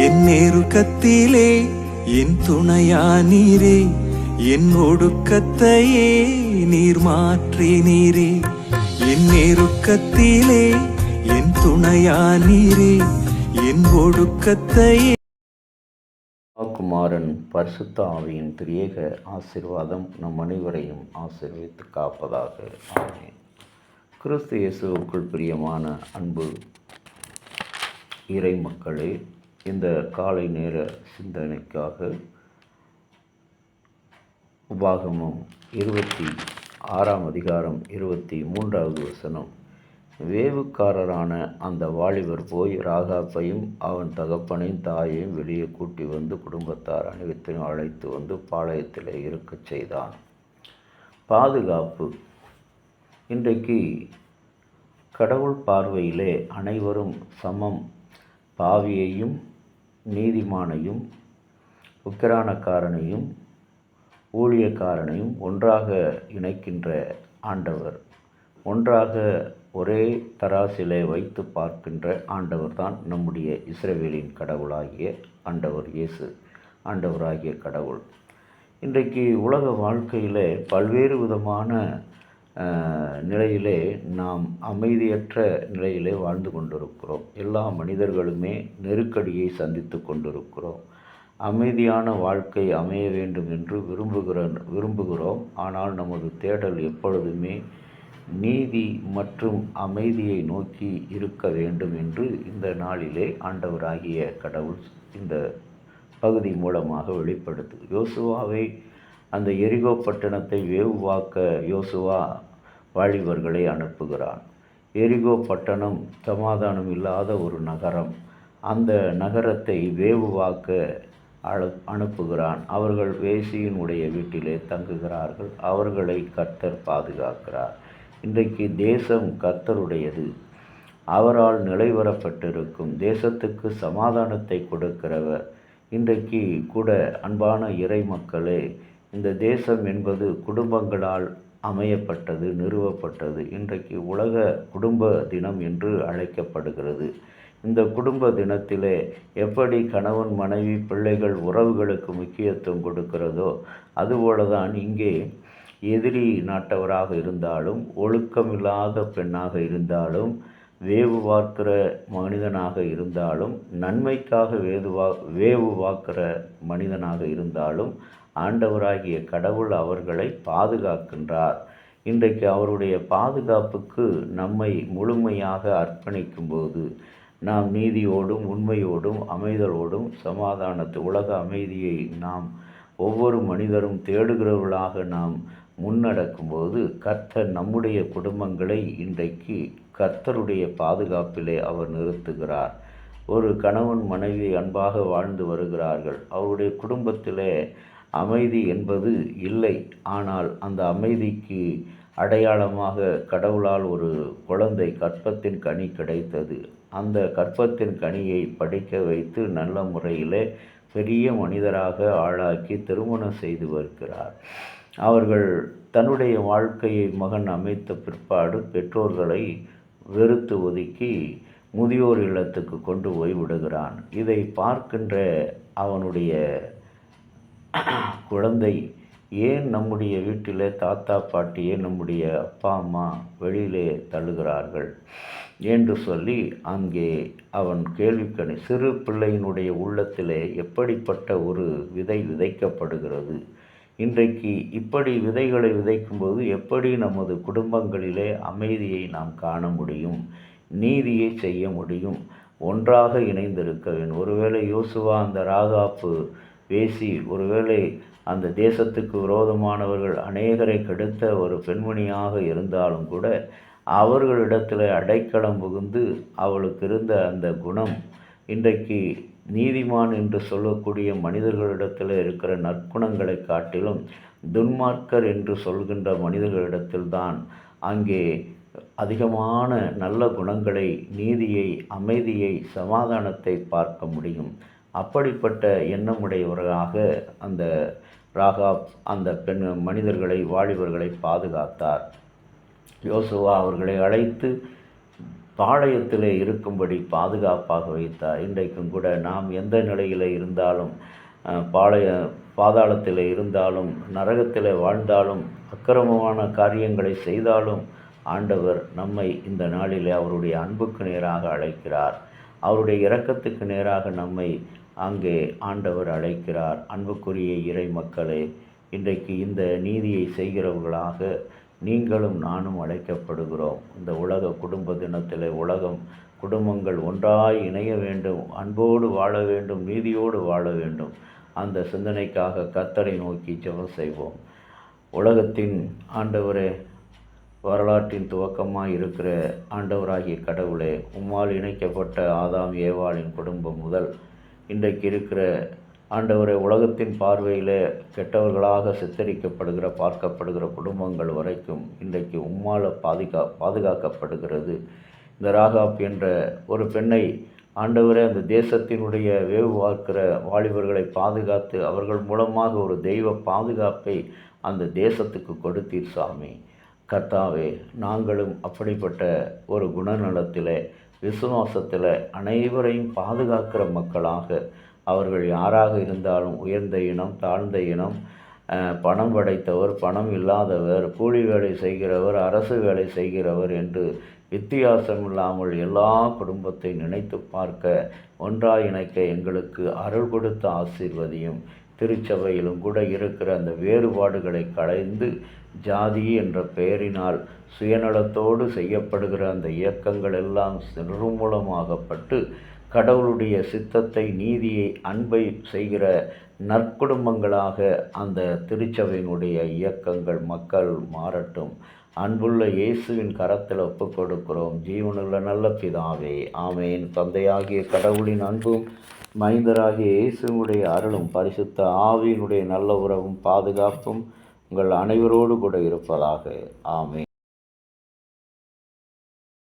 என் நெருக்கத்திலே என் துணையானீரே, என் ஒடுக்கத்தையே நீர் மாற்றினீரே. என் நெருக்கத்திலே என் துணையானீரே, என் ஒடுக்கத்தையே. குமாரன் பரிசுத்த ஆவியின் திரியேக ஆசீர்வாதம் நம் அனைவரையும் ஆசீர்வதித்து காப்பதாக. ஆமென். கிறிஸ்து இயேசுவுக்குள் பிரியமான அன்பு இறை மக்களே, இந்த காலை நேர சிந்தனைக்காக உபாகமம் 26ஆம் அதிகாரம் 23வது வசனம். வேவுக்காரரான அந்த வாலிபர் போய் ராகாப்பையும் அவன் தகப்பனையும் தாயையும் வெளியே கூட்டி வந்து குடும்பத்தார் அனைவத்தையும் அழைத்து வந்து பாளையத்தில் இருக்கச் செய்தான். பாதுகாப்பு. இன்றைக்கு கடவுள் பார்வையிலே அனைவரும் சமம். பாவியையும் நீதிமானையும் உக்கிரானக்காரனையும் ஊழியக்காரனையும் ஒன்றாக இணைக்கின்ற ஆண்டவர், ஒன்றாக ஒரே தராசிலே வைத்து பார்க்கின்ற ஆண்டவர் தான் நம்முடைய இஸ்ரவேலின் கடவுளாகிய ஆண்டவர் இயேசு, ஆண்டவராகிய கடவுள். இன்றைக்கு உலக வாழ்க்கையில் பல்வேறு விதமான நிலையிலே நாம் அமைதியற்ற நிலையிலே வாழ்ந்து கொண்டிருக்கிறோம். எல்லா மனிதர்களுமே நெருக்கடியை சந்தித்து கொண்டிருக்கிறோம். அமைதியான வாழ்க்கை அமைய வேண்டும் என்று விரும்புகிறோம். ஆனால் நமது தேடல் எப்பொழுதுமே நீதி மற்றும் அமைதியை நோக்கி இருக்க வேண்டும் என்று இந்த நாளிலே ஆண்டவராகிய கடவுள் இந்த பகுதி மூலமாக வெளிப்படுத்து. யோசுவாவை அந்த எரிகோ பட்டணத்தை வேவுவாக்க யோசுவா வாலிபர்களை அனுப்புகிறான். எரிகோ பட்டணம் சமாதானம் இல்லாத ஒரு நகரம். அந்த நகரத்தை வேவுவாக்க அனுப்புகிறான். அவர்கள் வேசியினுடைய வீட்டிலே தங்குகிறார்கள். அவர்களை கர்த்தர் பாதுகாக்கிறார். இன்றைக்கு தேசம் கர்த்தருடையது. அவரால் நிலைவரப்பட்டிருக்கும் தேசத்துக்கு சமாதானத்தை கொடுக்கிறவர். இன்றைக்கு கூட அன்பான இறை மக்களே, இந்த தேசம் என்பது குடும்பங்களால் அமையப்பட்டது, நிறுவப்பட்டது. இன்றைக்கு உலக குடும்ப தினம் என்று அழைக்கப்படுகிறது. இந்த குடும்ப தினத்திலே எப்படி கணவன் மனைவி பிள்ளைகள் உறவுகளுக்கு முக்கியத்துவம் கொடுக்கிறதோ அதுபோல தான் இங்கே எதிரி நாட்டவராக இருந்தாலும், ஒழுக்கமில்லாத பெண்ணாக இருந்தாலும், வேவு பார்க்கிற மனிதனாக இருந்தாலும், நன்மைக்காக வேவு பார்க்கிற மனிதனாக இருந்தாலும் ஆண்டவராகிய கடவுள் அவர்களை பாதுகாக்கின்றார். இன்றைக்கு அவருடைய பாதுகாப்புக்கு நம்மை முழுமையாக அர்ப்பணிக்கும்போது நாம் நீதியோடும் உண்மையோடும் அமைதலோடும் உலக அமைதியை நாம் ஒவ்வொரு மனிதரும் தேடுகிறவர்களாக நாம் முன்னடக்கும்போது கர்த்தர் நம்முடைய குடும்பங்களை இன்றைக்கு கர்த்தருடைய பாதுகாப்பிலே அவர் நிறுத்துகிறார். ஒரு கணவன் மனைவி அன்பாக வாழ்ந்து வருகிறார்கள். அவருடைய குடும்பத்திலே அமைதி என்பது இல்லை. ஆனால் அந்த அமைதிக்கு அடையாளமாக கடவுளால் ஒரு குழந்தை கற்பத்தின் கனி கிடைத்தது. அந்த கற்பத்தின் கனியை படிக்க வைத்து நல்ல முறையிலே பெரிய மனிதராக ஆளாக்கி திருமணம் செய்து வருகிறார். அவர்கள் தன்னுடைய வாழ்க்கையை மகன் அமைத்த பிற்பாடு பெற்றோர்களை வெறுத்து ஒதுக்கி முதியோர் இல்லத்துக்கு கொண்டு போய் விடுகிறான். இதை பார்க்கின்ற அவனுடைய குழந்தை, ஏன் நம்முடைய வீட்டிலே தாத்தா பாட்டியே நம்முடைய அப்பா அம்மா வெளியிலே தள்ளுகிறார்கள் என்று சொல்லி அங்கே அவன் கேள்விக்கணி. சிறு பிள்ளையினுடைய உள்ளத்திலே எப்படிப்பட்ட ஒரு விதை விதைக்கப்படுகிறது. இன்றைக்கு இப்படி விதைகளை விதைக்கும்போது எப்படி நமது குடும்பங்களிலே அமைதியை நாம் காண முடியும், நீதியை செய்ய முடியும், ஒன்றாக இணைந்திருக்க வேண்டும். ஒருவேளை யோசுவா அந்த ராகாப்பு வேசி, ஒருவேளை அந்த தேசத்துக்கு விரோதமானவர்கள் அநேகரை கெடுத்த ஒரு பெண்மணியாக இருந்தாலும் கூட அவர்களிடத்தில் அடைக்கலம் புகுந்து அவளுக்கு இருந்த அந்த குணம் இன்றைக்கு நீதிமான் என்று சொல்லக்கூடிய மனிதர்களிடத்தில் இருக்கிற நற்குணங்களை காட்டிலும் துன்மார்க்கர் என்று சொல்கின்ற மனிதர்களிடத்தில்தான் அங்கே அதிகமான நல்ல குணங்களை, நீதியை, அமைதியை, சமாதானத்தை பார்க்க முடியும். அப்படிப்பட்ட எண்ணமுடையவராக அந்த ராகாப் அந்த மனிதர்களை, வாலிபர்களை பாதுகாத்தார். யோசுவா அவர்களை அழைத்து பாளையத்திலே இருக்கும்படி பாதுகாப்பாக வைத்தார். இன்றைக்கும் கூட நாம் எந்த நிலையில் இருந்தாலும், பாதாளத்தில் இருந்தாலும், நரகத்தில் வாழ்ந்தாலும், அக்கிரமமான காரியங்களை செய்தாலும், ஆண்டவர் நம்மை இந்த நாளிலே அவருடைய அன்புக்கு நேராக அழைக்கிறார். அவருடைய இரக்கத்துக்கு நேராக நம்மை அங்கே ஆண்டவர் அழைக்கிறார். அன்புக்குரிய இறை மக்களே, இன்றைக்கு இந்த நீதியை செய்கிறவர்களாக நீங்களும் நானும் அழைக்கப்படுகிறோம். இந்த உலக குடும்ப தினத்தில் குடும்பங்கள் ஒன்றாய் இணைய வேண்டும், அன்போடு வாழ வேண்டும், நீதியோடு வாழ வேண்டும். அந்த சிந்தனைக்காக கர்த்தரை நோக்கி ஜெபம் செய்வோம். உலகத்தின் ஆண்டவரே, வரலாற்றின் துவக்கமாக இருக்கிற ஆண்டவராகிய கடவுளே, உம்மால் இணைக்கப்பட்ட ஆதாம் ஏவாளின் குடும்பம் முதல் இன்றைக்கு இருக்கிற ஆண்டவரே, உலகத்தின் பார்வையில் கெட்டவர்களாக சித்தரிக்கப்படுகிற பார்க்கப்படுகிற குடும்பங்கள் வரைக்கும் இன்றைக்கு உம்மால் பாதுகாக்கப்படுகிறது. இந்த ராகாப் என்ற ஒரு பெண்ணை ஆண்டவரே அந்த தேசத்தினுடைய வேவு பார்க்கிற வாலிபர்களை பாதுகாத்து அவர்கள் மூலமாக ஒரு தெய்வ பாதுகாப்பை அந்த தேசத்துக்கு கொடுத்தீர் சாமி. கர்த்தாவே, நாங்களும் அப்படிப்பட்ட ஒரு குணநலத்தில், விசுவாசத்தில் அனைவரையும் பாதுகாக்கிற மக்களாக, அவர்கள் யாராக இருந்தாலும், உயர்ந்த இனம், தாழ்ந்த இனம், பணம் படைத்தவர், பணம் இல்லாதவர், கூலி வேலை செய்கிறவர், அரசு வேலை செய்கிறவர் என்று வித்தியாசம் இல்லாமல் எல்லா குடும்பத்தை நினைத்து பார்க்க, ஒன்றாய் இணைக்க எங்களுக்கு அருள் கொடுத்த ஆசீர்வதியும். திருச்சபையிலும் கூட இருக்கிற அந்த வேறுபாடுகளை களைந்து, ஜாதி என்ற பெயரினால் சுயநலத்தோடு செய்யப்படுகிற அந்த இயக்கங்கள் எல்லாம் நிர்மூலமாகப்பட்டு, கடவுளுடைய சித்தத்தை, நீதியை, அன்பை செய்கிற நற்குடும்பங்களாக அந்த திருச்சபையினுடைய இயக்கங்கள், மக்கள் மாறட்டும். அன்புள்ள இயேசுவின் கரத்தில் ஒப்புக் கொடுக்கிறோம். ஜீவனுள்ள நல்ல பிதாவே, ஆமேன். தந்தையாகிய கடவுளின் அன்பும், மைந்தராகிய இயேசுவுடைய அருளும், பரிசுத்த ஆவியினுடைய நல்ல உறவும் பாதுகாப்பும் உங்கள் அனைவரோடு கூட இருப்பதாக. ஆமேன்.